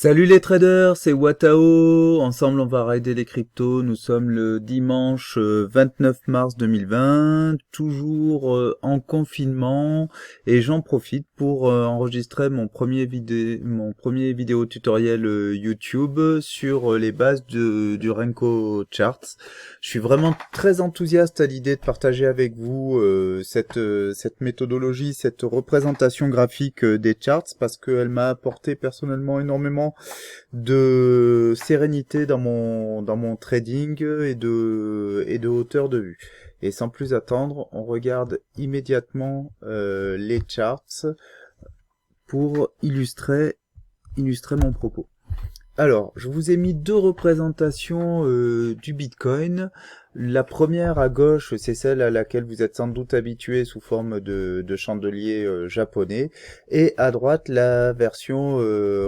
Salut les traders, c'est Watao. Ensemble, on va rider les cryptos. Nous sommes le dimanche 29 mars 2020, toujours en confinement, et j'en profite pour enregistrer mon premier vidéo tutoriel YouTube sur les bases du Renko Charts. Je suis vraiment très enthousiaste à l'idée de partager avec vous cette méthodologie, cette représentation graphique des charts, parce qu'elle m'a apporté personnellement énormément de sérénité dans mon trading et de hauteur de vue. Et sans plus attendre, on regarde immédiatement les charts pour illustrer mon propos. Alors, je vous ai mis deux représentations du Bitcoin. La première à gauche, c'est celle à laquelle vous êtes sans doute habitué sous forme de chandelier japonais. Et à droite, la version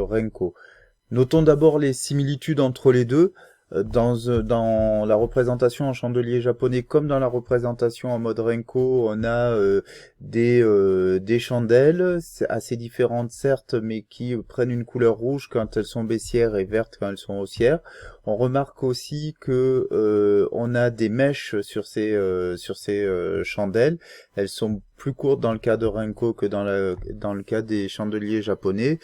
Renko. Notons d'abord les similitudes entre les deux. Dans la représentation en chandelier japonais comme dans la représentation en mode Renko, on a des chandelles assez différentes certes, mais qui prennent une couleur rouge quand elles sont baissières et vertes quand elles sont haussières. On remarque aussi que on a des mèches sur ces chandelles. Elles sont plus courtes dans le cas de Renko que dans le cas des chandeliers japonais.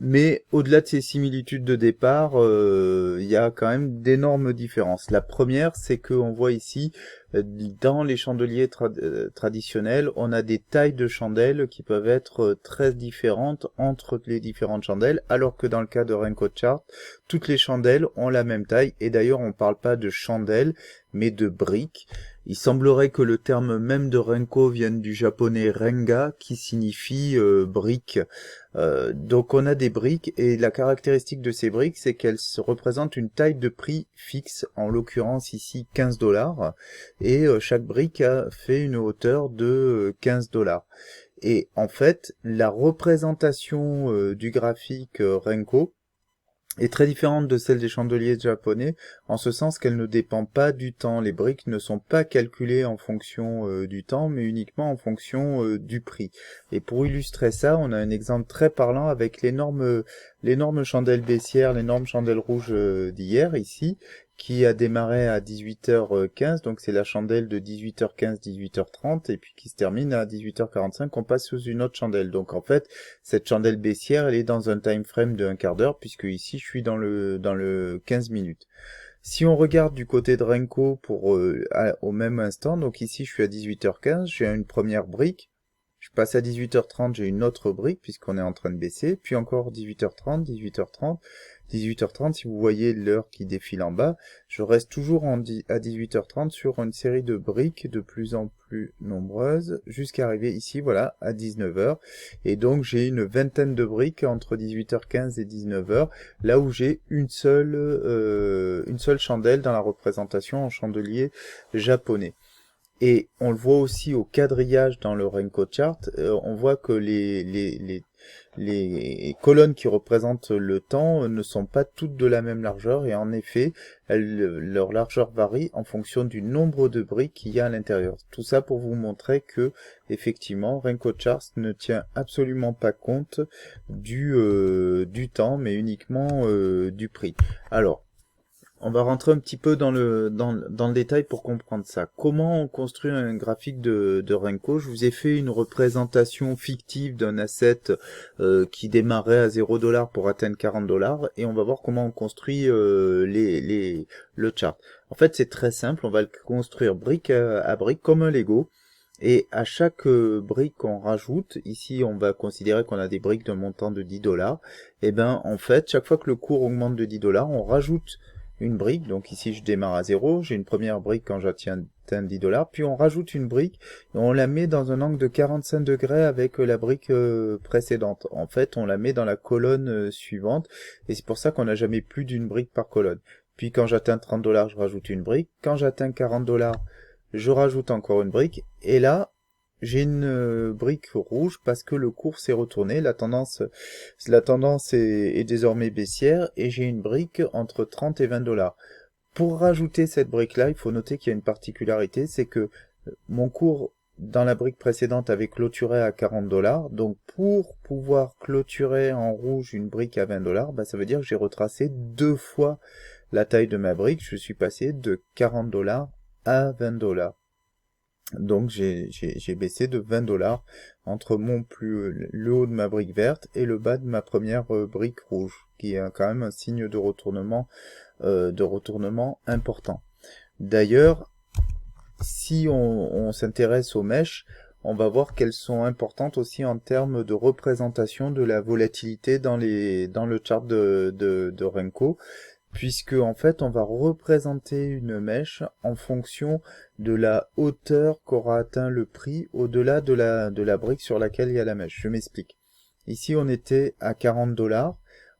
Mais au-delà de ces similitudes de départ, il y a quand même d'énormes différences. La première, c'est qu'on voit ici, dans les chandeliers traditionnels, on a des tailles de chandelles qui peuvent être très différentes entre les différentes chandelles, alors que dans le cas de Renko Chart, toutes les chandelles ont la même taille, et d'ailleurs on ne parle pas de chandelles, mais de briques. Il semblerait que le terme même de Renko vienne du japonais renga, qui signifie brique. Donc on a des briques, et la caractéristique de ces briques, c'est qu'elles représentent une taille de prix fixe, en l'occurrence ici 15 $, et chaque brique a fait une hauteur de 15 $. Et en fait, la représentation du graphique Renko est très différente de celle des chandeliers japonais, en ce sens qu'elle ne dépend pas du temps. Les briques ne sont pas calculées en fonction du temps, mais uniquement en fonction du prix. Et pour illustrer ça, on a un exemple très parlant avec l'énorme chandelle baissière, l'énorme chandelle rouge d'hier, ici, qui a démarré à 18h15, donc c'est la chandelle de 18h15, 18h30, et puis qui se termine à 18h45, on passe sous une autre chandelle. Donc en fait, cette chandelle baissière, elle est dans un time frame de un quart d'heure, puisque ici je suis dans le 15 minutes. Si on regarde du côté de Renko au même instant, donc ici je suis à 18h15, j'ai une première brique, je passe à 18h30, j'ai une autre brique puisqu'on est en train de baisser, puis encore 18h30, 18h30, 18h30, si vous voyez l'heure qui défile en bas, je reste toujours à 18h30 sur une série de briques de plus en plus nombreuses, jusqu'à arriver ici, voilà, à 19h. Et donc j'ai une vingtaine de briques entre 18h15 et 19h, là où j'ai une seule chandelle dans la représentation en chandelier japonais. Et on le voit aussi au quadrillage dans le Renko Chart, on voit que les colonnes qui représentent le temps ne sont pas toutes de la même largeur, et en effet, leur largeur varie en fonction du nombre de briques qu'il y a à l'intérieur. Tout ça pour vous montrer que, effectivement, Renko Chart ne tient absolument pas compte du temps, mais uniquement du prix. Alors, on va rentrer un petit peu dans le détail pour comprendre ça. Comment on construit un graphique de Renko? Je vous ai fait une représentation fictive d'un asset qui démarrait à 0 $ pour atteindre 40 $, et on va voir comment on construit le chart. En fait, c'est très simple, on va le construire brique à brique comme un Lego. Et à chaque brique qu'on rajoute, ici on va considérer qu'on a des briques d'un montant de 10 $, et ben en fait, chaque fois que le cours augmente de 10 $, on rajoute une brique. Donc ici je démarre à 0, j'ai une première brique quand j'atteins 10 $, puis on rajoute une brique et on la met dans un angle de 45 degrés avec la brique précédente. En fait, on la met dans la colonne suivante, et c'est pour ça qu'on n'a jamais plus d'une brique par colonne. Puis quand j'atteins 30 $, je rajoute une brique, quand j'atteins 40 $, je rajoute encore une brique, et là j'ai une brique rouge parce que le cours s'est retourné, la tendance est désormais baissière, et j'ai une brique entre 30 et 20 $. Pour rajouter cette brique là, il faut noter qu'il y a une particularité, c'est que mon cours dans la brique précédente avait clôturé à 40 $. Donc pour pouvoir clôturer en rouge une brique à 20 $, bah, ça veut dire que j'ai retracé 2 fois la taille de ma brique. Je suis passé de 40 $ à 20 $. Donc j'ai baissé de 20 $ entre le haut de ma brique verte et le bas de ma première brique rouge, qui est quand même un signe de retournement important. D'ailleurs, si on s'intéresse aux mèches, on va voir qu'elles sont importantes aussi en termes de représentation de la volatilité dans le chart de Renko, puisque en fait on va représenter une mèche en fonction de la hauteur qu'aura atteint le prix au-delà de la brique sur laquelle il y a la mèche. Je m'explique. Ici on était à 40 $,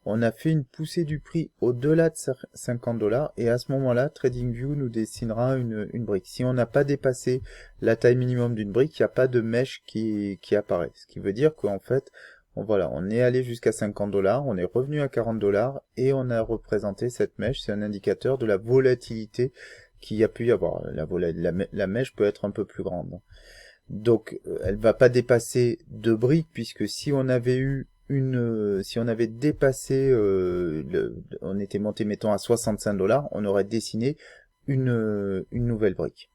on a fait une poussée du prix au-delà de 50 $, et à ce moment-là, TradingView nous dessinera une brique. Si on n'a pas dépassé la taille minimum d'une brique, il n'y a pas de mèche qui apparaît. Ce qui veut dire qu'en fait, voilà, on est allé jusqu'à 50 $, on est revenu à 40 $, et on a représenté cette mèche. C'est un indicateur de la volatilité qu'il y a pu y avoir. La mèche peut être un peu plus grande. Donc, elle va pas dépasser 2 briques, puisque si on avait dépassé, on était monté, mettons, à 65 $, on aurait dessiné une nouvelle brique.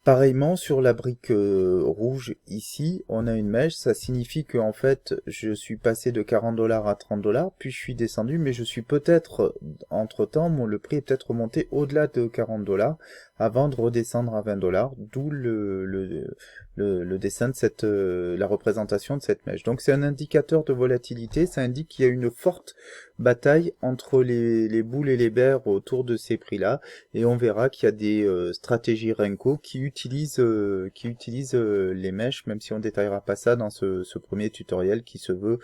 Pareillement, sur la brique rouge, ici, on a une mèche. Ça signifie que en fait, je suis passé de 40 $ à 30 $, puis je suis descendu, mais je suis peut-être, entre-temps, le prix est peut-être remonté au-delà de 40 $ avant de redescendre à 20 $, d'où le dessin de la représentation de cette mèche. Donc c'est un indicateur de volatilité, ça indique qu'il y a une forte bataille entre les bulles et les bears autour de ces prix-là, et on verra qu'il y a des stratégies Renko qui utilisent les mèches, même si on détaillera pas ça dans ce premier tutoriel qui se veut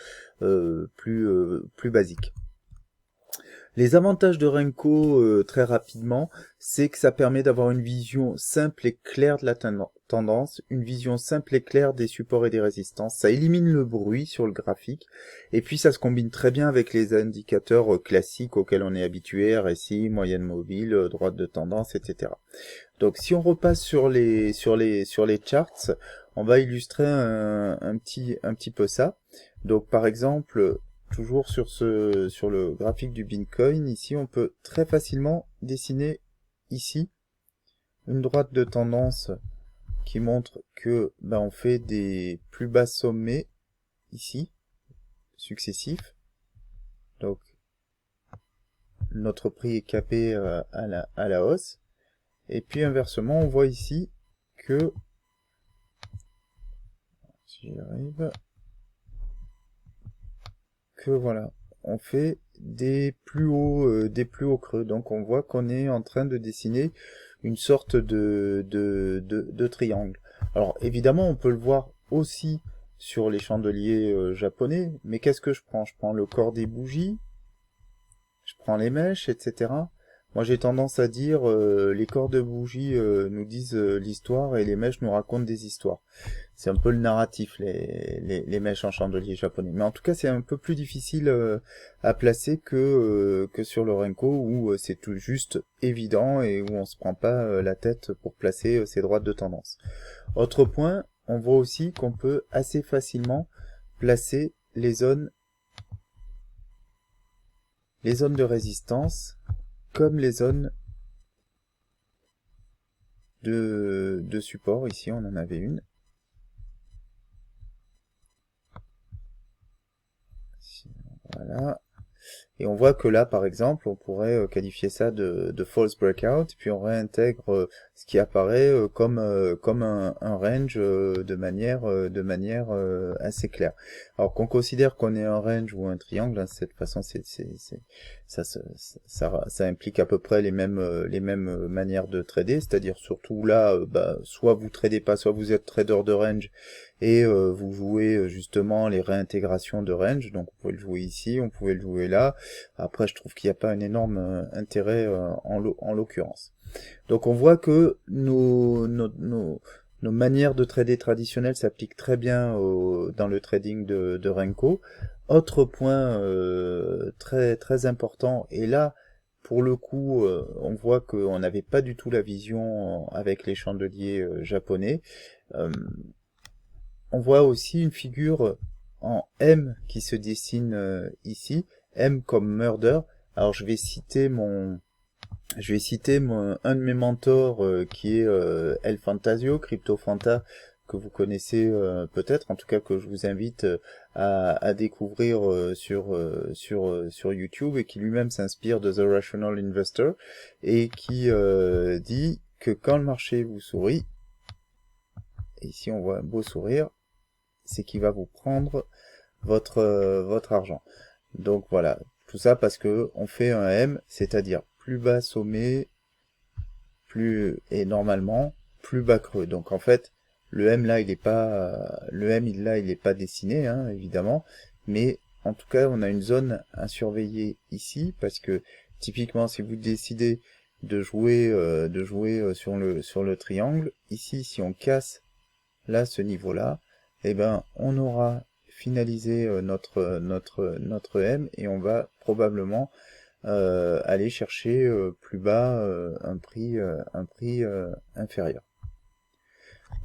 plus basique. Les avantages de Renko, très rapidement, c'est que ça permet d'avoir une vision simple et claire de la tendance, une vision simple et claire des supports et des résistances. Ça élimine le bruit sur le graphique, et puis ça se combine très bien avec les indicateurs classiques auxquels on est habitué, RSI, moyenne mobile, droite de tendance, etc. Donc si on repasse sur les charts, on va illustrer un petit peu ça. Donc par exemple, toujours sur le graphique du Bitcoin, ici on peut très facilement dessiner ici une droite de tendance qui montre que on fait des plus bas sommets ici, successifs. Donc notre prix est capé à la hausse. Et puis inversement, on voit ici que, si j'y arrive, que voilà, on fait des plus hauts creux. Donc on voit qu'on est en train de dessiner une sorte de triangle. Alors évidemment, on peut le voir aussi sur les chandeliers japonais, mais qu'est-ce que je prends? Je prends le corps des bougies, je prends les mèches, etc. Moi j'ai tendance à dire les corps de bougies nous disent l'histoire et les mèches nous racontent des histoires. C'est un peu le narratif, les mèches en chandelier japonais. Mais en tout cas c'est un peu plus difficile à placer que sur le Renko, où c'est tout juste évident et où on se prend pas la tête pour placer ces droites de tendance. Autre point, on voit aussi qu'on peut assez facilement placer les zones de résistance comme les zones de support. Ici on en avait une. Voilà. Et on voit que là, par exemple, on pourrait qualifier ça de false breakout, puis on réintègre ce qui apparaît comme un range de manière assez claire. Alors qu'on considère qu'on est un range ou un triangle, hein, de cette façon, ça implique à peu près les mêmes manières de trader, c'est-à-dire surtout là, soit vous tradez pas, soit vous êtes trader de range, et vous jouez justement les réintégrations de range. Donc vous pouvez le jouer ici, on pouvait le jouer là. Après je trouve qu'il n'y a pas un énorme intérêt en l'occurrence. Donc on voit que nos manières de trader traditionnelles s'appliquent très bien dans le trading de Renko. Autre point très très important, et là pour le coup, on voit qu'on n'avait pas du tout la vision avec les chandeliers japonais. On voit aussi une figure en M qui se dessine ici, M comme murder. Alors je vais citer un de mes mentors qui est El Fantasio, Crypto Fanta, que vous connaissez peut-être, en tout cas que je vous invite à découvrir sur YouTube, et qui lui-même s'inspire de The Rational Investor, et qui dit que quand le marché vous sourit, et ici on voit un beau sourire, c'est qu'il va vous prendre votre argent. Donc voilà, tout ça parce que on fait un M, c'est-à-dire plus bas sommet, et normalement plus bas creux. Donc en fait, le M là, il est pas dessiné, hein, évidemment, mais en tout cas, on a une zone à surveiller ici, parce que typiquement, si vous décidez de jouer sur le triangle, ici, si on casse là ce niveau-là, eh ben, on aura finalisé notre M, et on va probablement aller chercher plus bas un prix inférieur.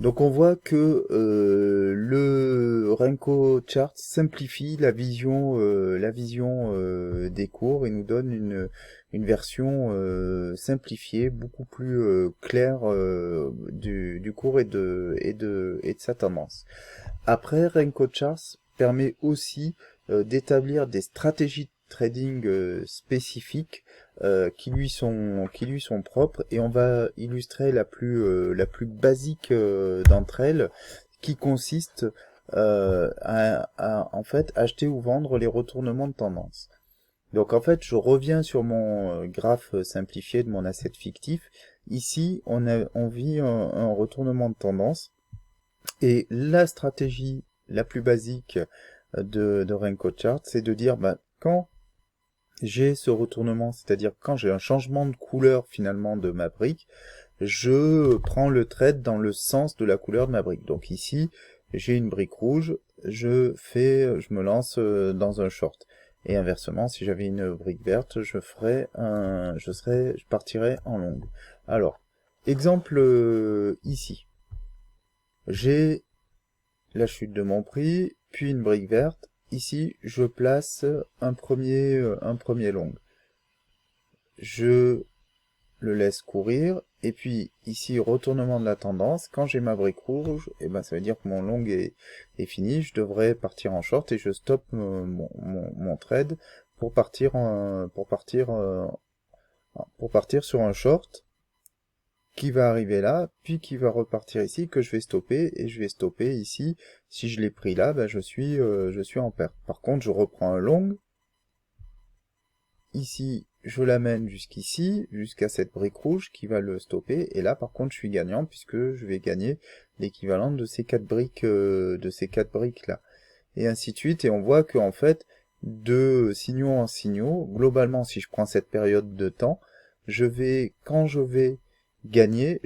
Donc on voit que le Renko Chart simplifie la vision des cours, et nous donne une version simplifiée, beaucoup plus claire du cours et de sa tendance. Après, Renko Charts permet aussi d'établir des stratégies de trading spécifiques qui lui sont propres, et on va illustrer la plus basique d'entre elles, qui consiste à en fait acheter ou vendre les retournements de tendance. Donc en fait, je reviens sur mon graphe simplifié de mon asset fictif. Ici, on vit un retournement de tendance, et la stratégie la plus basique de Renko Chart, c'est de dire quand j'ai ce retournement, c'est-à-dire quand j'ai un changement de couleur finalement de ma brique, je prends le trade dans le sens de la couleur de ma brique. Donc ici, j'ai une brique rouge, je me lance dans un short. Et inversement, si j'avais une brique verte, je partirais en long. Alors, exemple ici. J'ai la chute de mon prix, puis une brique verte. Ici, je place un premier long. Je le laisse courir, et puis ici, retournement de la tendance. Quand j'ai ma brique rouge, ça veut dire que mon long est fini. Je devrais partir en short, et je stoppe mon trade pour partir sur un short qui va arriver là, puis qui va repartir ici, que je vais stopper, et je vais stopper ici. Si je l'ai pris là, je suis en perte. Par contre, je reprends un long. Ici, je l'amène jusqu'ici, jusqu'à cette brique rouge qui va le stopper, et là, par contre, je suis gagnant, puisque je vais gagner l'équivalent de ces 4 briques, là. Et ainsi de suite, et on voit que en fait, de signaux en signaux, globalement, si je prends cette période de temps, quand je vais gagner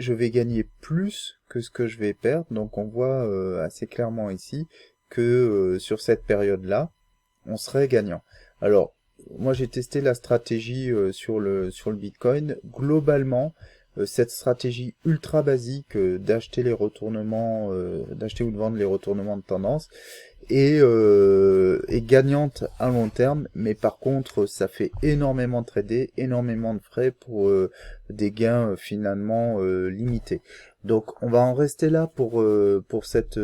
plus que ce que je vais perdre. Donc on voit assez clairement ici que sur cette période-là, on serait gagnant. Alors, moi j'ai testé la stratégie sur le Bitcoin. Globalement, cette stratégie ultra basique d'acheter ou de vendre les retournements de tendance est gagnante à long terme, mais par contre ça fait énormément trader, énormément de frais pour des gains finalement limités. Donc on va en rester là pour cette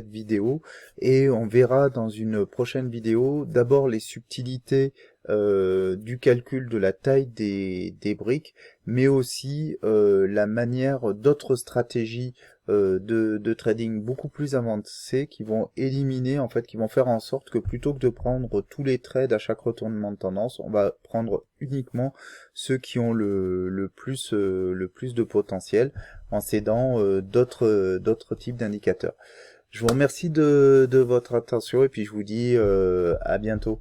vidéo, et on verra dans une prochaine vidéo d'abord les subtilités du calcul de la taille des briques, mais aussi la manière d'autres stratégies de trading beaucoup plus avancées qui vont qui vont faire en sorte que plutôt que de prendre tous les trades à chaque retournement de tendance, on va prendre uniquement ceux qui ont le plus de potentiel, en cédant d'autres types d'indicateurs. Je vous remercie de votre attention, et puis je vous dis à bientôt.